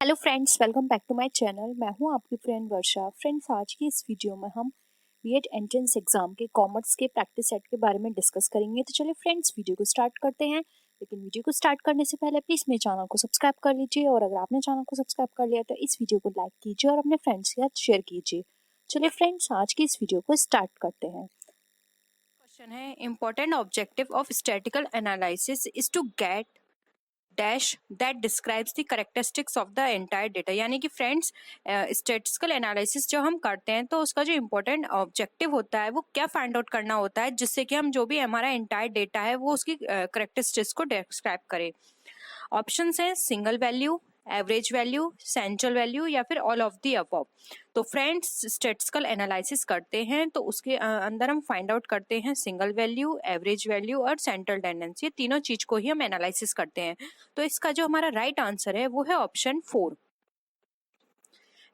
Hello friends, welcome back to my channel. मैं हूं आपकी फ्रेंड वर्षा। फ्रेंड्स, आज की इस वीडियो में हम बीएड एंट्रेंस एग्जाम के कॉमर्स के प्रैक्टिस सेट के बारे में डिस्कस करेंगे। तो चलिए फ्रेंड्स, वीडियो को स्टार्ट करते हैं। लेकिन वीडियो को स्टार्ट करने से पहले प्लीज़ मेरे चैनल को सब्सक्राइब कर लीजिए, और अगर आपने चैनल को सब्सक्राइब कर लिया तो इस वीडियो को लाइक कीजिए और अपने फ्रेंड्स के साथ शेयर कीजिए। चलिए फ्रेंड्स, आज की इस वीडियो को स्टार्ट करते हैं। क्वेश्चन है, important objective of statical analysis is to get dash that describes the characteristics of the entire data. यानी कि फ्रेंड्स, स्टैटिस्टिकल एनालिसिस जब हम करते हैं तो उसका जो इंपॉर्टेंट ऑब्जेक्टिव होता है वो क्या फाइंड आउट करना होता है, जिससे कि हम जो भी हमारा एंटायर डेटा है वो उसकी करेक्टरिस्टिक्स को डिस्क्राइब करें। ऑप्शंस हैं single value, average value, central value या फिर ऑल ऑफ दी अबव। तो फ्रेंड्स, स्टैटिस्टिकल एनालिसिस करते हैं तो उसके अंदर हम फाइंड आउट करते हैं सिंगल वैल्यू, एवरेज वैल्यू और सेंट्रल टेंडेंसी। ये तीनों चीज को ही हम एनालिसिस करते हैं। तो इसका जो हमारा राइट आंसर है वो है ऑप्शन 4।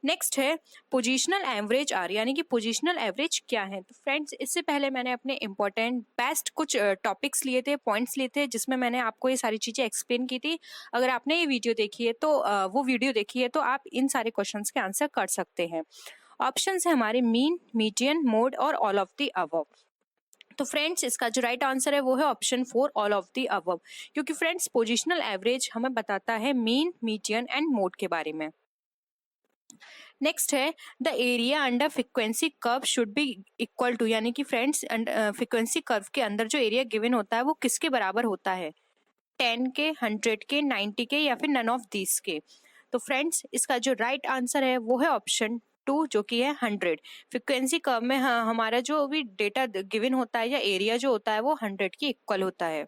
नेक्स्ट है पोजिशनल एवरेज आर, यानी कि पोजिशनल एवरेज क्या है। तो फ्रेंड्स, इससे पहले मैंने अपने इंपॉर्टेंट बेस्ट कुछ टॉपिक्स लिए थे, पॉइंट्स लिए थे, जिसमें मैंने आपको ये सारी चीज़ें एक्सप्लेन की थी। अगर आपने ये वीडियो देखी है तो वो वीडियो देखी है तो आप इन सारे क्वेश्चंस के आंसर कर सकते हैं। ऑप्शंस है हमारे मीन, मीडियन, मोड और ऑल ऑफ द अबव। तो फ्रेंड्स, इसका जो राइट आंसर है वो है option 4, all of the above. क्योंकि फ्रेंड्स, पोजिशनल एवरेज हमें बताता है मीन, मीडियन एंड मोड के बारे में। नेक्स्ट है the area under frequency curve should be equal to, यानी कि फ्रेंड्स, फ्रीक्वेंसी कर्व के अंदर जो एरिया गिवन होता है वो किसके बराबर होता है, 10 के, 100 के, 90 के या फिर नन ऑफ दीज के। तो फ्रेंड्स, इसका जो राइट आंसर है वो है ऑप्शन 2, जो कि है 100। फ्रीक्वेंसी कर्व में हमारा जो भी डेटा गिवन होता है या एरिया जो होता है वो 100 के इक्वल होता है।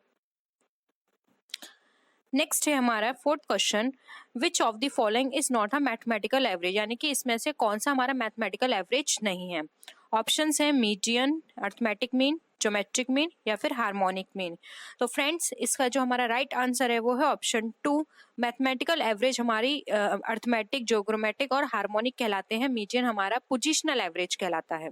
नेक्स्ट है हमारा fourth question, which of the following is not a mathematical average, यानी कि इसमें से कौन सा हमारा मैथमेटिकल एवरेज नहीं है। ऑप्शंस है median, arithmetic mean, geometric mean या फिर हार्मोनिक मीन। तो फ्रेंड्स, इसका जो हमारा राइट आंसर है वो है ऑप्शन 2। मैथमेटिकल एवरेज हमारी अर्थमेटिक, ज्योग्रामेटिक और हार्मोनिक कहलाते हैं। मीडियन हमारा पोजिशनल एवरेज कहलाता है।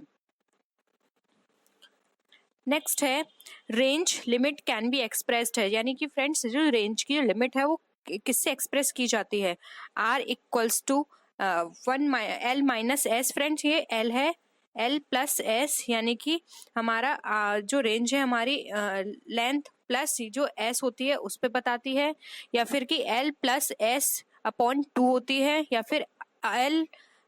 नेक्स्ट है range limit can be expressed है, यानी कि फ्रेंड्स, जो रेंज की लिमिट है वो किससे एक्सप्रेस की जाती है। R equals to 1 L minus S. Friends, ये L है, L प्लस एस, यानी कि हमारा जो रेंज है हमारी लेंथ प्लस जो S होती है उस पे बताती है, या फिर कि L प्लस एस अपॉन 2 होती है, या फिर L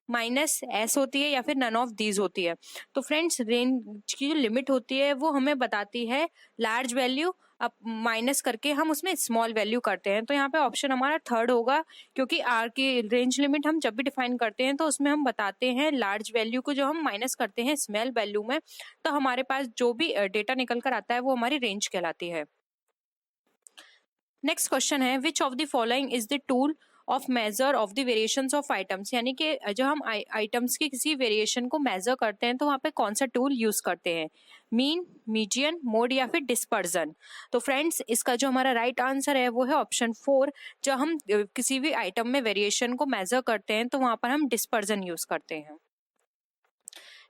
माइनस एस होती है, या फिर नन ऑफ दीज होती है। तो फ्रेंड्स, रेंज की जो लिमिट होती है वो हमें बताती है लार्ज वैल्यू, अब माइनस करके हम उसमें स्मॉल वैल्यू करते हैं। तो यहाँ पे ऑप्शन हमारा थर्ड होगा, क्योंकि आर की रेंज लिमिट हम जब भी डिफाइन करते हैं तो उसमें हम बताते हैं लार्ज वैल्यू को, जो हम माइनस करते हैं स्मॉल वैल्यू में, तो हमारे पास जो भी डेटा निकल कर आता है वो हमारी रेंज कहलाती है। नेक्स्ट क्वेश्चन है, which of the following is the tool of measure of the variations of items, यानी कि जब हम आइटम्स की किसी वेरिएशन को मेजर करते हैं तो वहाँ पे कौन सा टूल यूज करते हैं, मीन, मीडियन, मोड या फिर डिस्पर्जन। तो फ्रेंड्स, इसका जो हमारा राइट आंसर है वो है ऑप्शन 4। जब हम किसी भी आइटम में वेरिएशन को मेजर करते हैं तो वहाँ पर हम डिस्पर्जन यूज करते हैं।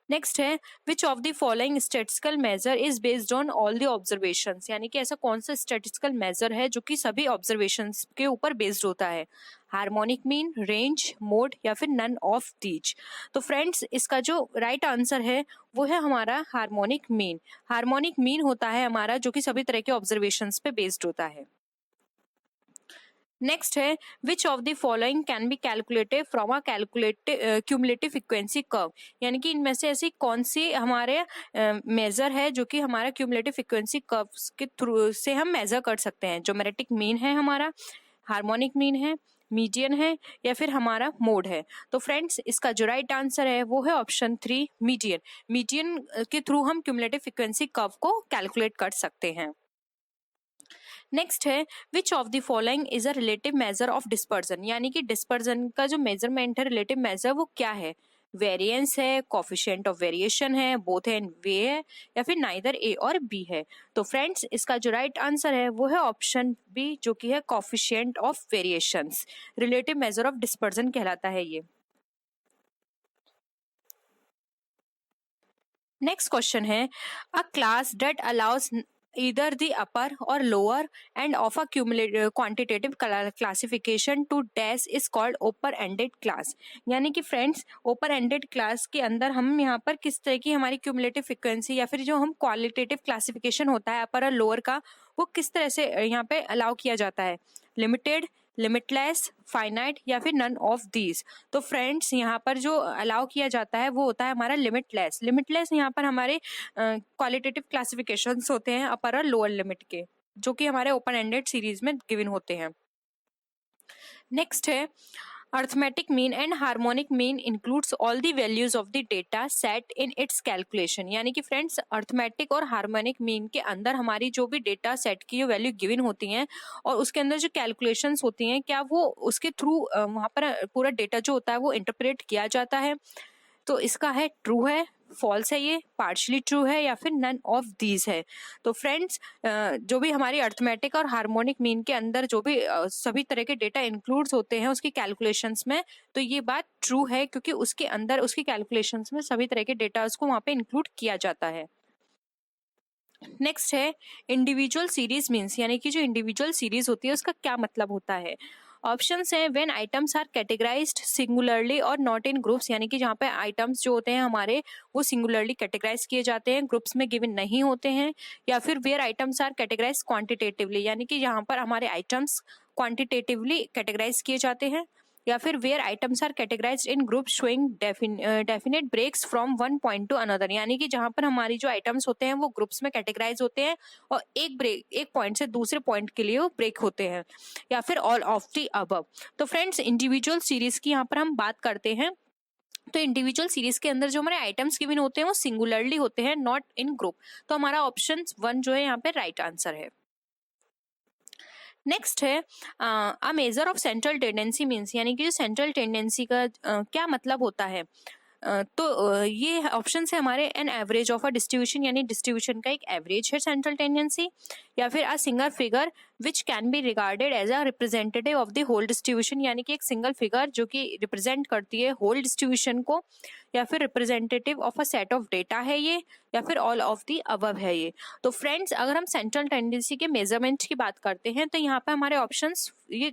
नेक्स्ट है which of the following statistical measure is based on all the observations, यानी कि ऐसा कौन सा स्टैटिस्टिकल मेजर है जो कि सभी ऑब्जर्वेशंस के ऊपर बेस्ड होता है, हार्मोनिक मीन, रेंज, मोड या फिर नन ऑफ दीज। तो फ्रेंड्स, इसका जो राइट आंसर है वो है हमारा हार्मोनिक मीन। हार्मोनिक मीन होता है हमारा जो कि सभी तरह के ऑब्जर्वेशंस पे बेस्ड होता है। नेक्स्ट है which of the following can be calculated from a cumulative frequency curve, यानी कि इनमें से ऐसी कौन सी हमारे मेजर है जो कि हमारा क्यूमुलेटिव फ्रीक्वेंसी कर्व के थ्रू से हम मेजर कर सकते हैं। ज्योमेट्रिक मीन है हमारा, हार्मोनिक मीन है, मीडियन है या फिर हमारा मोड है। तो फ्रेंड्स, इसका जो राइट आंसर है वो है ऑप्शन 3, मीडियन। मीडियन के थ्रू हम क्यूमुलेटिव फ्रीक्वेंसी कर्व को कैलकुलेट कर सकते हैं। नेक्स्ट है which of the following is a relative measure of dispersion, यानी कि डिस्पर्जन का जो मेजरमेंट है, रिलेटिव मेजर, वो क्या है, वेरिएंस है, कोफिशिएंट ऑफ वेरिएशन है, बोथ एंड वे है या फिर नाइदर ए और बी है। तो फ्रेंड्स, इसका जो राइट आंसर है वो है ऑप्शन बी, जो कि है coefficient of variations. Relative measure of dispersion कहलाता है ये। नेक्स्ट क्वेश्चन है अ class that allows either the upper or lower and of a cumulative quantitative classification to dash is called open ended class। यानी कि friends open ended class के अंदर हम यहाँ पर किस तरह की हमारी क्यूमुलेटिव फ्रीक्वेंसी या फिर जो हम क्वालिटेटिव क्लासिफिकेशन होता है अपर और लोअर का, वो किस तरह से यहाँ पे अलाउ किया जाता है, लिमिटेड, लिमिटलेस, फाइनाइट या फिर नन ऑफ दीज। तो फ्रेंड्स यहाँ पर जो अलाउ किया जाता है वो होता है हमारा लिमिटलेस। लिमिटलेस यहाँ पर हमारे क्वालिटेटिव क्लासिफिकेशंस होते हैं अपर और लोअर लिमिट के, जो कि हमारे ओपन एंडेड सीरीज में गिवन होते हैं। नेक्स्ट है arithmetic mean and harmonic mean includes all the values of the data set in its calculation. यानी कि फ्रेंड्स अर्थमेटिक और हार्मोनिक मीन के अंदर हमारी जो भी डेटा सेट की जो वैल्यू गिवन होती हैं और उसके अंदर जो कैलकुलेशंस होती हैं, क्या वो उसके थ्रू वहाँ पर पूरा डेटा जो होता है वो इंटरप्रेट किया जाता है। तो इसका है ट्रू है, फॉल्स है, ये पार्शली ट्रू है या फिर नन ऑफ दीज है। तो फ्रेंड्स जो भी हमारी अर्थमेटिक और हार्मोनिक मीन के अंदर जो भी सभी तरह के डेटा इंक्लूड्स होते हैं उसकी कैलकुलेशंस में, तो ये बात ट्रू है क्योंकि उसके अंदर उसकी कैलकुलेशंस में सभी तरह के डेटा को वहाँ पे इंक्लूड किया जाता है। नेक्स्ट है इंडिविजुअल सीरीज मीन्स, यानी कि जो इंडिविजुअल सीरीज होती है उसका क्या मतलब होता है। ऑप्शंस हैं when items are categorised singularly और नॉट इन ग्रुप्स, यानी कि जहाँ पे आइटम्स जो होते हैं हमारे वो सिंगुलरली कैटेगराइज किए जाते हैं, ग्रुप्स में गिवन नहीं होते हैं। या फिर where items are categorise quantitatively, यानी कि यहाँ पर हमारे आइटम्स क्वांटिटेटिवली कैटेगराइज किए जाते हैं। या फिर where items are categorised in group showing definite breaks from one point to another, यानी कि जहां पर हमारी जो आइटम्स होते हैं वो ग्रुप्स में कैटेगराइज होते हैं और एक पॉइंट से दूसरे पॉइंट के लिए वो ब्रेक होते हैं। या फिर ऑल ऑफ द अबव। तो फ्रेंड्स इंडिविजुअल सीरीज की यहाँ पर हम बात करते हैं, तो इंडिविजुअल सीरीज के अंदर जो हमारे आइटम्स गिवन होते हैं वो सिंगुलरली होते हैं, नॉट इन ग्रुप। तो हमारा ऑप्शन 1 जो है यहाँ पे राइट आंसर है। नेक्स्ट है a measure of central tendency means, यानी कि जो सेंट्रल टेंडेंसी का क्या मतलब होता है। ये ऑप्शन है हमारे an average of a distribution, यानी डिस्ट्रीब्यूशन का एक एवरेज है सेंट्रल टेंडेंसी। या फिर a single figure which can be regarded as a representative of the whole distribution, यानी कि एक सिंगल फिगर जो कि रिप्रेजेंट करती है होल डिस्ट्रीब्यूशन को। या फिर representative of a set of data है ये, या फिर ऑल ऑफ द अबव है ये। तो फ्रेंड्स अगर हम सेंट्रल टेंडेंसी के मेजरमेंट की बात करते हैं तो यहाँ पे हमारे ऑप्शंस ये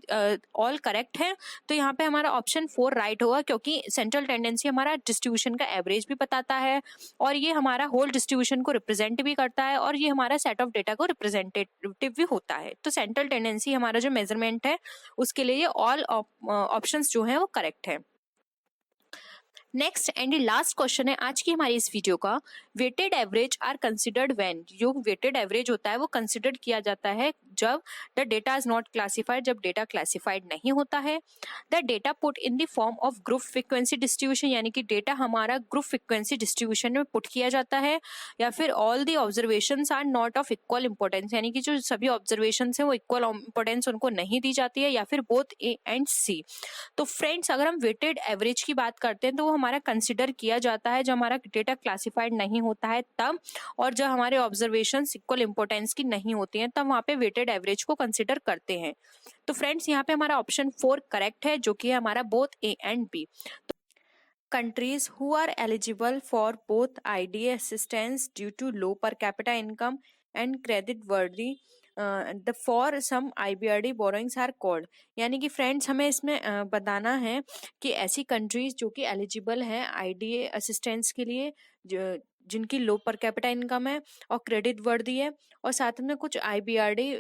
ऑल करेक्ट है। तो यहाँ पे हमारा ऑप्शन 4 राइट होगा, क्योंकि सेंट्रल टेंडेंसी हमारा डिस्ट्रीब्यूशन का एवरेज भी बताता है और ये हमारा होल डिस्ट्रीब्यूशन को रिप्रेजेंट भी करता है और ये हमारा सेट ऑफ डेटा को रिप्रेजेंटेटिव भी होता है। तो सेंट्रल टेंडेंसी हमारा जो मेजरमेंट है उसके लिए ये ऑल ऑप्शंस जो है वो करेक्ट है। नेक्स्ट एंड लास्ट क्वेश्चन है आज की हमारी इस वीडियो का, weighted average are considered when. जो वेटेड एवरेज होता है वो कंसिडर किया जाता है जब the data is not classified, जब डेटा क्लासिफाइड नहीं होता है। The data put in the form of group frequency distribution, यानी कि डेटा हमारा ग्रुप फ्रीक्वेंसी डिस्ट्रीब्यूशन में पुट किया जाता है। या फिर all the observations are not of equal importance, यानी कि जो सभी ऑब्जर्वेशंस हैं वो इक्वल इंपॉर्टेंस उनको नहीं दी जाती है। या फिर बोथ ए एंड सी। तो फ्रेंड्स अगर हम वेटेड एवरेज की बात करते हैं तो वो हमारा कंसिडर किया जाता है जब हमारा डेटा क्लासिफाइड नहीं होता है तब, और जब हमारे ऑब्जर्वेशन इक्वल इंपॉर्टेंस की नहीं होती हैं तब वहाँ पे वेटेड एवरेज को कंसिडर करते हैं। तो फ्रेंड्स यहाँ पे हमारा ऑप्शन 4 करेक्ट है, जो कि है हमारा both A and B. Countries who are eligible for both IDA assistance due to low per capita income and credit worthy the for some IBRD borrowings are called। यानी कि फ्रेंड्स हमें इसमें बताना है कि ऐसी कंट्रीज जो कि एलिजिबल हैं IDA असिस्टेंस के लिए, जिनकी लो पर कैपिटा इनकम है और क्रेडिट वर्दी है, और साथ में कुछ IBRD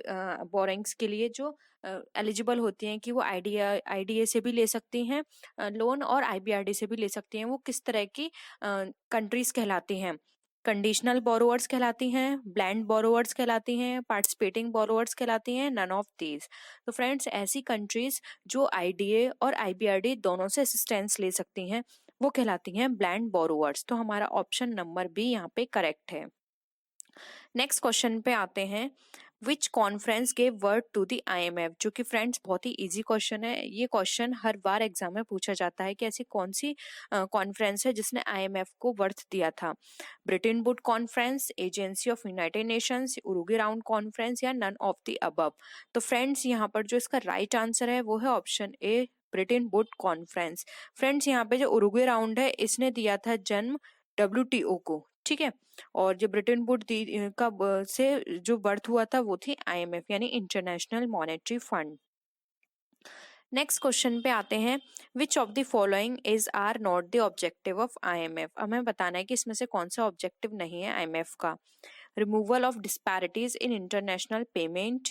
बोरिंग्स के लिए जो एलिजिबल होती हैं कि वो IDA से भी ले सकती हैं लोन और IBRD से भी ले सकती हैं, वो किस तरह की कंट्रीज कहलाती हैं। कंडीशनल बोरोवर्स कहलाती हैं, ब्लैंड बोरोवर्स कहलाती हैं, पार्टिसिपेटिंग बोरोवर्स कहलाती हैं, नन ऑफ दीज। तो फ्रेंड्स ऐसी कंट्रीज जो IDA और IBRD दोनों से असिस्टेंस ले सकती हैं वो कहलाती हैं ब्लैंड बोरोवर्स। तो हमारा ऑप्शन नंबर बी यहाँ पे करेक्ट है। नेक्स्ट क्वेश्चन पे आते हैं, which conference gave word to the IMF, जो कि फ्रेंड्स बहुत ही इजी क्वेश्चन है। ये क्वेश्चन हर बार एग्जाम में पूछा जाता है कि ऐसी कौन सी कॉन्फ्रेंस है जिसने IMF को वर्थ दिया था। Britain would conference, agency of United Nations, Uruguay round conference या नन ऑफ द अबव। तो फ्रेंड्स यहाँ पर जो इसका राइट आंसर है वो है option A, Britain would conference. Friends यहाँ पे जो उरुग्वे राउंड है इसने दिया था जन्म WTO को। ठीक है। और जो ब्रिटेन वुड से जो बर्थ हुआ था वो थी IMF यानी International Monetary Fund. Next question पे आते हैं, which of the following is are not the objective of IMF। हमें बताना है कि इसमें से कौन सा ऑब्जेक्टिव नहीं है IMF का। Removal of disparities in international payment,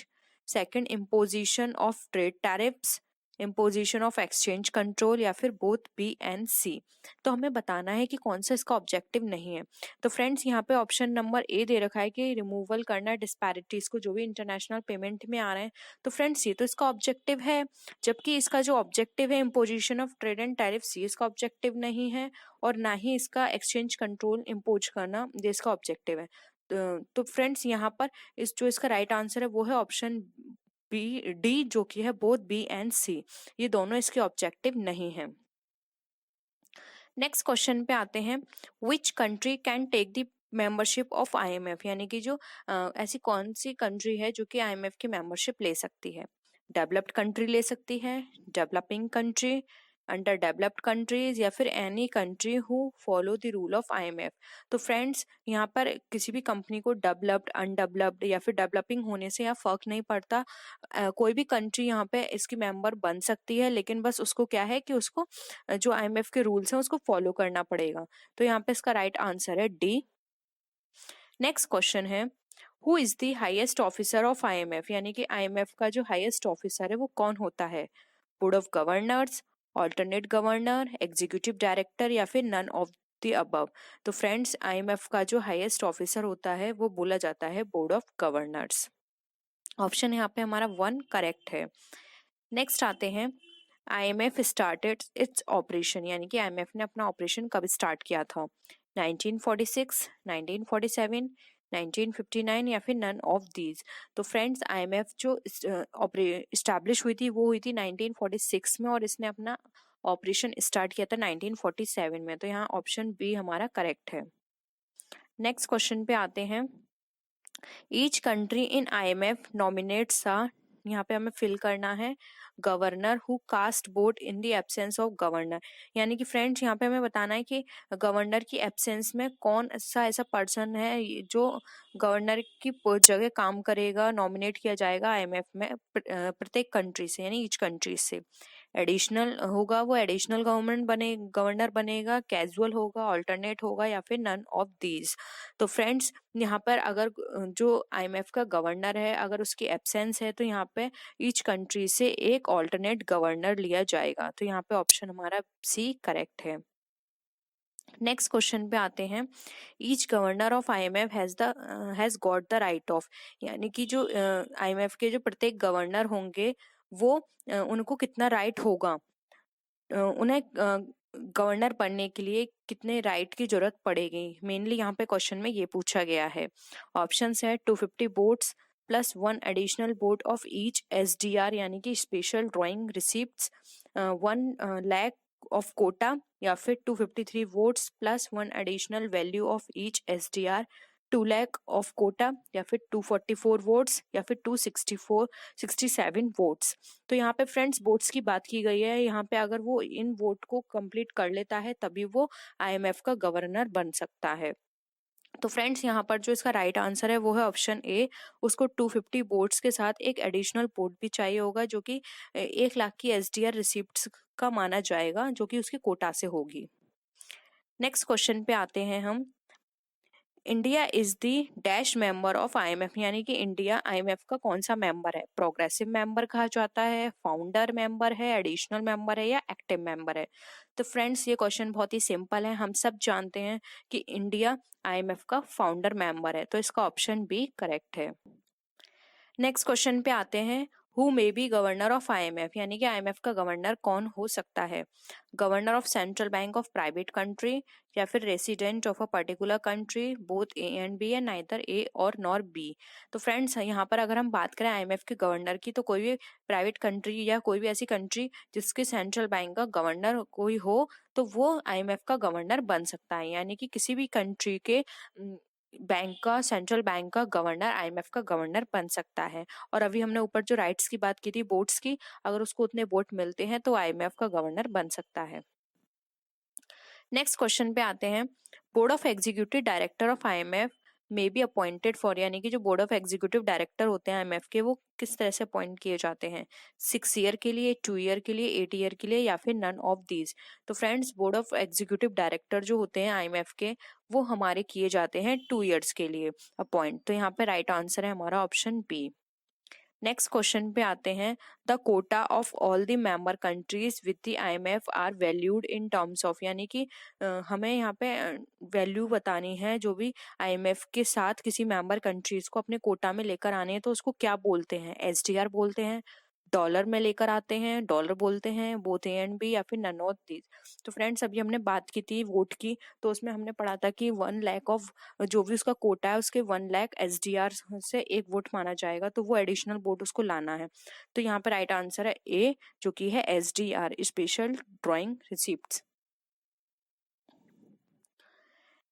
second imposition of trade tariffs, imposition of exchange control, या फिर बोथ B and C। तो हमें बताना है कि कौन सा इसका ऑब्जेक्टिव नहीं है। तो फ्रेंड्स यहाँ पे ऑप्शन नंबर ए दे रखा है कि रिमूवल करना डिस्पैरिटीज को जो भी इंटरनेशनल पेमेंट में आ रहे हैं। तो फ्रेंड्स ये तो इसका ऑब्जेक्टिव है, जबकि इसका जो ऑब्जेक्टिव है imposition of trade and tariffs ये इसका ऑब्जेक्टिव नहीं है, और ना ही इसका एक्सचेंज कंट्रोल इम्पोज करना ये इसका ऑब्जेक्टिव है। तो फ्रेंड्स यहाँ पर जो इसका राइट आंसर है वो है ऑप्शन डी, जो कि है बोथ B and C। ये दोनों इसके ऑब्जेक्टिव नहीं है। नेक्स्ट क्वेश्चन पे आते हैं, which country can take the membership of IMF, यानी कि जो ऐसी कौन सी कंट्री है जो कि IMF की मेंबरशिप ले सकती है। डेवलप्ड कंट्री ले सकती है, developing country, under developed countries, या फिर any country who follow the rule of IMF। तो फ्रेंड्स यहाँ पर किसी भी कंपनी को डेवलप्ड, अनडेवलप्ड या फिर डेवलपिंग होने से यहाँ फर्क नहीं पड़ता। कोई भी कंट्री यहाँ पे इसकी मेंबर बन सकती है, लेकिन बस उसको क्या है कि उसको जो IMF के रूल्स हैं उसको फॉलो करना पड़ेगा। तो यहाँ पे इसका राइट आंसर है डी। नेक्स्ट क्वेश्चन है, who is the highest officer of IMF, यानी कि IMF का जो हाईएस्ट ऑफिसर है वो कौन होता है। Board of governors, alternate governor, executive director, या फिर नन ऑफ द अबव। तो फ्रेंड्स IMF का जो हाईएस्ट ऑफिसर होता है वो बोला जाता है बोर्ड ऑफ गवर्नर्स। ऑप्शन यहाँ पे हमारा 1 करेक्ट है। नेक्स्ट आते हैं, IMF स्टार्टेड इट्स ऑपरेशन, यानी कि IMF ने अपना ऑपरेशन कब स्टार्ट किया था। 1946, 1947, 1959, या फिर नन ऑफ दीज। तो फ्रेंड्स IMF जो इस्टेब्लिश हुई थी वो हुई थी 1946 में, और इसने अपना ऑपरेशन स्टार्ट किया था 1947 में। तो यहाँ ऑप्शन बी हमारा करेक्ट है। नेक्स्ट क्वेश्चन पे आते हैं, each country in IMF nominates यहाँ पे हमें फिल करना है governor who cast vote in the absence of governor, यानी कि फ्रेंड्स यहाँ पे हमें बताना है कि गवर्नर की एब्सेंस में कौन सा ऐसा पर्सन है जो गवर्नर की जगह काम करेगा, नॉमिनेट किया जाएगा IMF में प्रत्येक कंट्री से, यानी ईच कंट्री से। एडिशनल होगा, वो एडिशनल गवर्नर बनेगा, कैजुअल होगा, ऑल्टरनेट होगा, या फिर नन ऑफ दीज। तो फ्रेंड्स यहाँ पर अगर जो IMF का गवर्नर है अगर उसकी एब्सेंस है तो यहाँ पे ईच कंट्री से एक ऑल्टरनेट गवर्नर लिया जाएगा। तो यहाँ पे ऑप्शन हमारा सी करेक्ट है। नेक्स्ट क्वेश्चन पे आते हैं, each governor of IMF has got the right of, यानी कि जो IMF के जो प्रत्येक गवर्नर होंगे वो उनको कितना राइट होगा, उन्हें गवर्नर बनने के लिए कितने राइट की जरूरत पड़ेगी। मेनली यहाँ पे क्वेश्चन में ये पूछा गया है। ऑप्शंस है 250 votes plus 1 additional vote of each SDR, यानी कि special drawing receipts, 1 lakh of quota, या फिर 253 votes plus 1 additional value of each SDR, 2 lakh of quota, या फिर 244 वोट्स, या फिर 267 वोट्स। तो यहाँ पे फ्रेंड्स वोट्स की बात की गई है, यहाँ पे अगर वो इन वोट को कंप्लीट कर लेता है तभी वो IMF का गवर्नर बन सकता है। तो फ्रेंड्स यहाँ पर जो इसका राइट आंसर है वो है ऑप्शन ए। उसको 250 वोट्स के साथ एक एडिशनल वोट भी चाहिए होगा जो कि 1 लाख की SDR रिसिप्ट्स का माना जाएगा, जो कि उसके कोटा से होगी। नेक्स्ट क्वेश्चन पे आते हैं हम, India is the dash member of IMF, यानी कि इंडिया IMF का कौन सा मेंबर है। प्रोग्रेसिव मेंबर कहा जाता है, फाउंडर मेंबर है, एडिशनल मेंबर है, या एक्टिव मेंबर है। तो फ्रेंड्स ये क्वेश्चन बहुत ही सिंपल है, हम सब जानते हैं कि इंडिया IMF का फाउंडर मेंबर है, तो इसका ऑप्शन बी करेक्ट है। नेक्स्ट क्वेश्चन पे आते हैं, who may be governor of IMF, यानी कि IMF का गवर्नर कौन हो सकता है। Governor of central bank of private country, या फिर resident of a particular country, both A and B, and neither A और नॉर B। तो फ्रेंड्स यहाँ पर अगर हम बात करें IMF के गवर्नर की, तो कोई भी प्राइवेट कंट्री या कोई भी ऐसी कंट्री जिसके सेंट्रल बैंक का गवर्नर कोई हो तो वो IMF का गवर्नर बन सकता है, यानी कि किसी भी कंट्री के बैंक का, सेंट्रल बैंक का गवर्नर IMF का गवर्नर बन सकता है। और अभी हमने ऊपर जो राइट्स की बात की थी वोट्स की, अगर उसको उतने वोट मिलते हैं तो IMF का गवर्नर बन सकता है। नेक्स्ट क्वेश्चन पे आते हैं, board of executive director of IMF may be appointed for, यानी कि जो बोर्ड ऑफ एग्जीक्यूटिव डायरेक्टर होते हैं आईएमएफ के, वो किस तरह से अपॉइंट किए जाते हैं, 6 ईयर के लिए, 2 ईयर के लिए, 8 ईयर के लिए, या फिर नन ऑफ दीज। तो friends, board of executive director जो होते हैं आईएमएफ के, वो हमारे किए जाते हैं 2 ईयर्स के लिए अपॉइंट। तो यहाँ पे राइट आंसर है हमारा ऑप्शन बी। नेक्स्ट क्वेश्चन पे आते हैं, the quota of all the member countries with the IMF are valued in terms of, यानी कि हमें यहाँ पे वैल्यू बतानी है, जो भी आईएमएफ के साथ किसी मेंबर कंट्रीज को अपने कोटा में लेकर आने हैं तो उसको क्या बोलते हैं, एसडीआर बोलते हैं, डॉलर में लेकर आते हैं, डॉलर बोलते हैं, बोथ ए एंड बी, या फिर नन ऑफ दीज। तो फ्रेंड्स, अभी हमने बात की थी वोट की, तो उसमें हमने पढ़ा था कि 1 लाख ऑफ जो भी उसका कोटा है उसके 1 लाख एसडीआर से एक वोट माना जाएगा, तो वो एडिशनल वोट उसको लाना है। तो यहाँ पे राइट आंसर है ए, जो कि है SDR, special drawing receipts.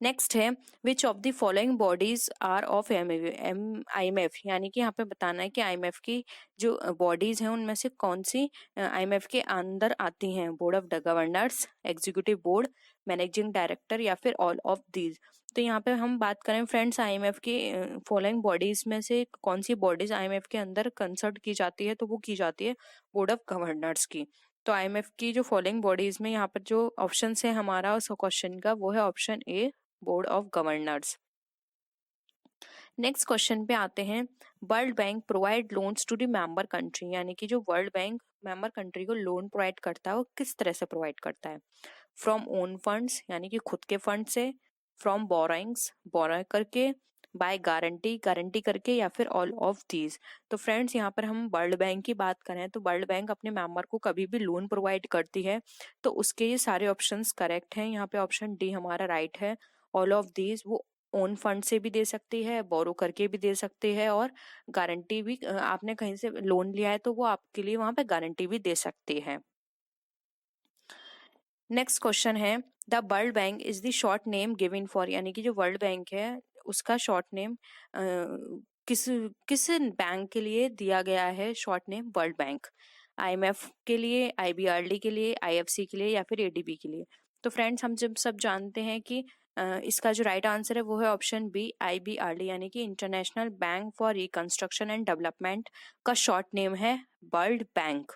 Next है, which of the following bodies are of IMF, यानी कि यहाँ पे बताना है कि आईएमएफ की जो बॉडीज हैं उनमें से कौन सी आईएमएफ के अंदर आती हैं, board of governors, executive board, managing director, या फिर ऑल ऑफ दीज। तो यहाँ पे हम बात करें फ्रेंड्स, आईएमएफ की फॉलोइंग बॉडीज में से कौन सी बॉडीज आईएमएफ के अंदर कंसल्ट की जाती है, तो वो की जाती है बोर्ड ऑफ गवर्नर्स की। तो आईएमएफ की जो फॉलोइंग बॉडीज में यहाँ पर जो ऑप्शन है हमारा उस क्वेश्चन का, वो है option A, board of governors. Next question पे आते हैं, World Bank provide loans to the member country, यानी कि जो वर्ल्ड बैंक मेंबर कंट्री को लोन प्रोवाइड करता है वो किस तरह से प्रोवाइड करता है, फ्रॉम ओन फंड्स, यानी कि खुद के फंड से, फ्रॉम बोरोइंग्स, बोरो करके, बाय गारंटी, गारंटी करके, या फिर ऑल ऑफ दीज। तो फ्रेंड्स, यहाँ पर हम वर्ल्ड बैंक की बात करें तो वर्ल्ड बैंक अपने मेंबर को कभी भी लोन प्रोवाइड करती है, तो उसके ये सारे ऑप्शंस करेक्ट हैं। यहाँ पे ऑप्शन डी हमारा राइट है, ऑल ऑफ दीज। वो ओन फंड से भी दे सकती है, बोरो करके भी दे सकती है, और गारंटी भी, आपने कहीं से लोन लिया है तो वो आपके लिए वहां पे गारंटी भी दे सकती है। नेक्स्ट क्वेश्चन है, the World Bank is the short name given for, यानी कि जो वर्ल्ड बैंक है उसका शॉर्ट नेम किस किस बैंक के लिए दिया गया है, short name world bank, IMF के लिए, आईबीआरडी के लिए, आईएफसी के लिए, या फिर एडीबी के लिए। तो फ्रेंड्स, हम जब सब जानते हैं कि इसका जो राइट आंसर है वो है ऑप्शन बी, आईबीआरडी, यानी कि international bank for reconstruction and development का शॉर्ट नेम है वर्ल्ड बैंक।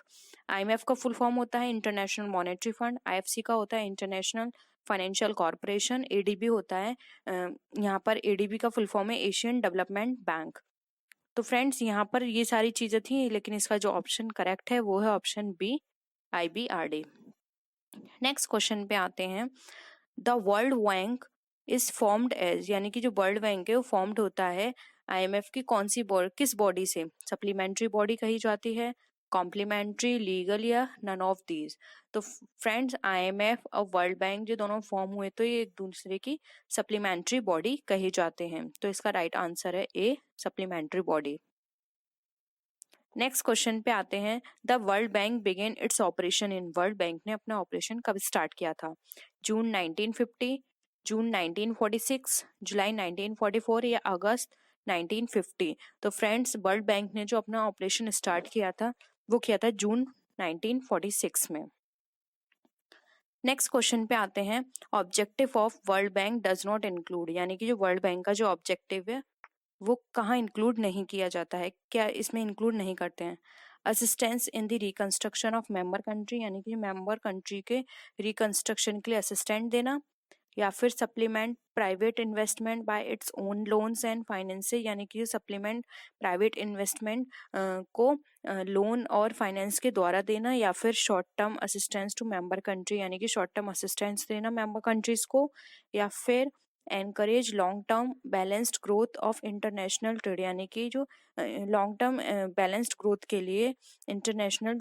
आईएमएफ का फुल फॉर्म होता है इंटरनेशनल मॉनेटरी फंड, आईएफसी का होता है इंटरनेशनल फाइनेंशियल कॉर्पोरेशन, एडीबी होता है, यहाँ पर एडीबी का फुल फॉर्म है एशियन डेवलपमेंट बैंक। तो फ्रेंड्स, यहाँ पर ये सारी चीजें थी, लेकिन इसका जो ऑप्शन करेक्ट है वो है option B, IBRD. Next question पे आते हैं, the World Bank is formed as, यानी कि जो वर्ल्ड बैंक है वो फॉर्म्ड होता है आईएमएफ की कौन सी बॉडी, किस बॉडी से, सप्लीमेंट्री बॉडी कही जाती है, कॉम्प्लीमेंट्री, लीगल, या नन ऑफ दीज। तो फ्रेंड्स, आईएमएफ और वर्ल्ड बैंक जो दोनों फॉर्म हुए तो ये एक दूसरे की सप्लीमेंट्री बॉडी कही जाते हैं। तो इसका राइट आंसर है A, supplementary body. Next question पे आते हैं, the World Bank begin its operation in, World Bank ने अपना ऑपरेशन कब स्टार्ट किया था, जून 1950, जून 1946, जुलाई 1944, या अगस्त 1950। तो फ्रेंड्स, वर्ल्ड बैंक ने जो अपना ऑपरेशन स्टार्ट किया था वो किया था जून 1946 में। नेक्स्ट क्वेश्चन पे आते हैं, objective of World bank does not include, यानी कि जो वर्ल्ड बैंक का जो ऑब्जेक्टिव है वो कहाँ इंक्लूड नहीं किया जाता है, क्या इसमें इंक्लूड नहीं करते हैं, assistance in the reconstruction of member country, यानी कि मेंबर कंट्री के रिकंस्ट्रक्शन के लिए असिस्टेंट देना, या फिर supplement private investment by its own loans and finance, यानी कि सप्लीमेंट प्राइवेट इन्वेस्टमेंट को लोन और फाइनेंस के द्वारा देना, या फिर short term assistance to member country, यानी कि शॉर्ट टर्म असिस्टेंस देना मेंबर कंट्रीज को, या फिर encourage long term balanced growth of international trade, यानी कि जो लॉन्ग टर्म बैलेंस्ड ग्रोथ के लिए इंटरनेशनल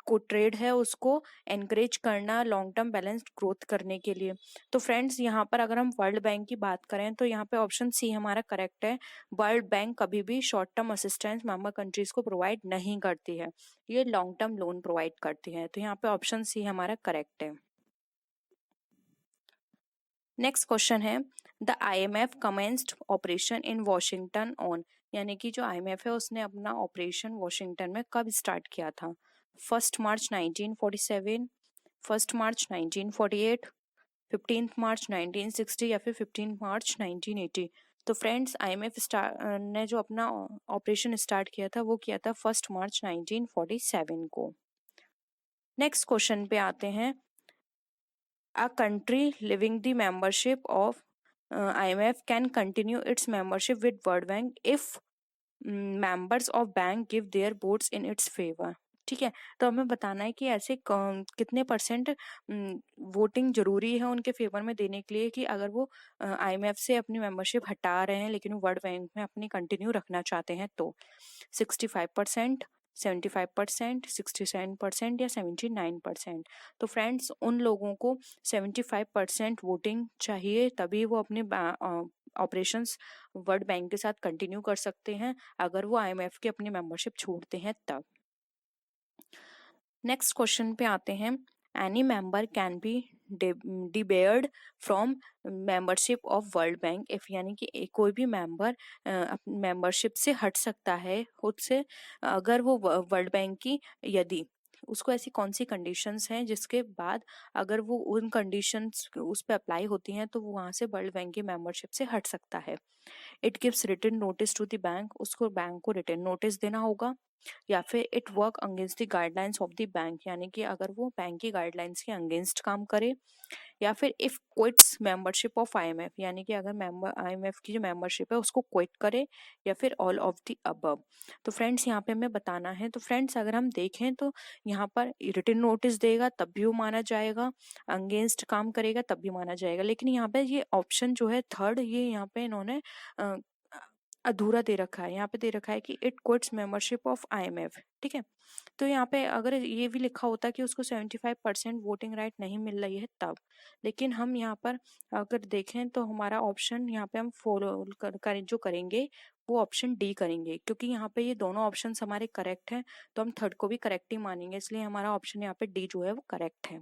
को ट्रेड है उसको एनकरेज करना लॉन्ग टर्म बैलेंस्ड ग्रोथ करने के लिए। तो फ्रेंड्स, यहाँ पर अगर हम वर्ल्ड बैंक की बात करें तो यहाँ पे ऑप्शन सी हमारा करेक्ट है, वर्ल्ड बैंक कभी भी short term assistance member countries को प्रोवाइड नहीं करती है, ये लॉन्ग टर्म लोन प्रोवाइड करती है। तो यहाँ पे ऑप्शन सी हमारा करेक्ट है। नेक्स्ट क्वेश्चन है, the IMF commenced operation in Washington on, यानी कि जो आईएमएफ है उसने अपना ऑपरेशन वॉशिंगटन में कब स्टार्ट किया था, 1 मार्च 1947, 1 मार्च 1948, 15 मार्च 1960 या फिर 15 मार्च 1980? तो फ्रेंड्स IMF ने जो अपना ऑपरेशन स्टार्ट किया था वो किया था 1 मार्च 1947 को। नेक्स्ट क्वेश्चन पे आते हैं। A country living the membership of IMF can continue its membership with World Bank if members of bank give their votes in its favor। ठीक है, तो हमें बताना है कि ऐसे कितने परसेंट वोटिंग जरूरी है उनके फेवर में देने के लिए कि अगर वो IMF से अपनी मेंबरशिप हटा रहे हैं लेकिन वो वर्ल्ड बैंक में अपनी कंटिन्यू रखना चाहते हैं। तो 65%, 75%, 67% या 79%। तो फ्रेंड्स उन लोगों को 75% वोटिंग चाहिए, तभी वो अपने ऑपरेशंस वर्ल्ड बैंक के साथ कंटिन्यू कर सकते हैं। अगर वो IMF की अपनी मेंबरशिप छोड़ते हैं तब। नेक्स्ट क्वेश्चन पे आते हैं। Any member can be debarred from membership of World Bank if, यानी कि कोई भी मेंबर मेंबरशिप से हट सकता है खुद से अगर वो वर्ल्ड बैंक की, यदि उसको ऐसी कौन सी कंडीशंस हैं जिसके बाद अगर वो उन कंडीशंस उस पर अप्लाई होती हैं तो वो वहां से वर्ल्ड बैंक की मेंबरशिप से हट सकता है। It gives written notice to the bank, उसको बैंक को रिटन नोटिस देना होगा। या फिर it work against the guidelines of the bank, यानी कि अगर वो बैंक की गाइडलाइंस के अगेंस्ट काम करे। या फिर if quits membership of IMF, यानी कि अगर IMF की जो मेंबरशिप है उसको क्विट करे, या फिर ऑल ऑफ द अबव। तो फ्रेंड्स यहाँ पे हमें बताना है। तो फ्रेंड्स अगर हम देखें तो यहाँ पर रिटन नोटिस देगा तब भी वो माना जाएगा, अगेंस्ट काम करेगा तब भी माना जाएगा। लेकिन यहाँ पे ये ऑप्शन जो है थर्ड, ये यहाँ पे इन्होंने अधूरा दे रखा है। यहाँ पे दे रखा है कि it quits membership of IMF। ठीक है, तो यहाँ पे अगर ये भी लिखा होता कि उसको 75% वोटिंग राइट नहीं मिल रही है तब। लेकिन हम यहाँ पर अगर देखें तो हमारा ऑप्शन यहाँ पे हम फॉलो जो करेंगे वो ऑप्शन डी करेंगे, क्योंकि यहाँ पे ये दोनों ऑप्शन हमारे करेक्ट हैं, तो हम थर्ड को भी करेक्ट ही मानेंगे, इसलिए हमारा ऑप्शन यहाँ पे डी जो है वो करेक्ट है।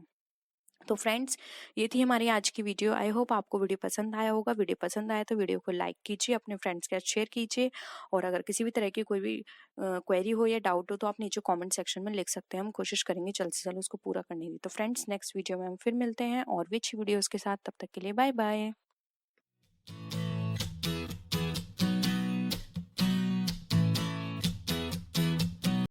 तो फ्रेंड्स ये थी हमारी आज की वीडियो। आई होप आपको वीडियो पसंद आया होगा। वीडियो पसंद आया तो वीडियो को लाइक कीजिए, अपने फ्रेंड्स के साथ शेयर कीजिए, और अगर किसी भी तरह की कोई भी क्वेरी हो या डाउट हो तो आप नीचे कमेंट सेक्शन में लिख सकते हैं। हम कोशिश करेंगे जल्द से जल्द उसको पूरा करने की। तो फ्रेंड्स नेक्स्ट वीडियो में हम फिर मिलते हैं और भी अच्छी वीडियोज़ के साथ। तब तक के लिए बाय बाय।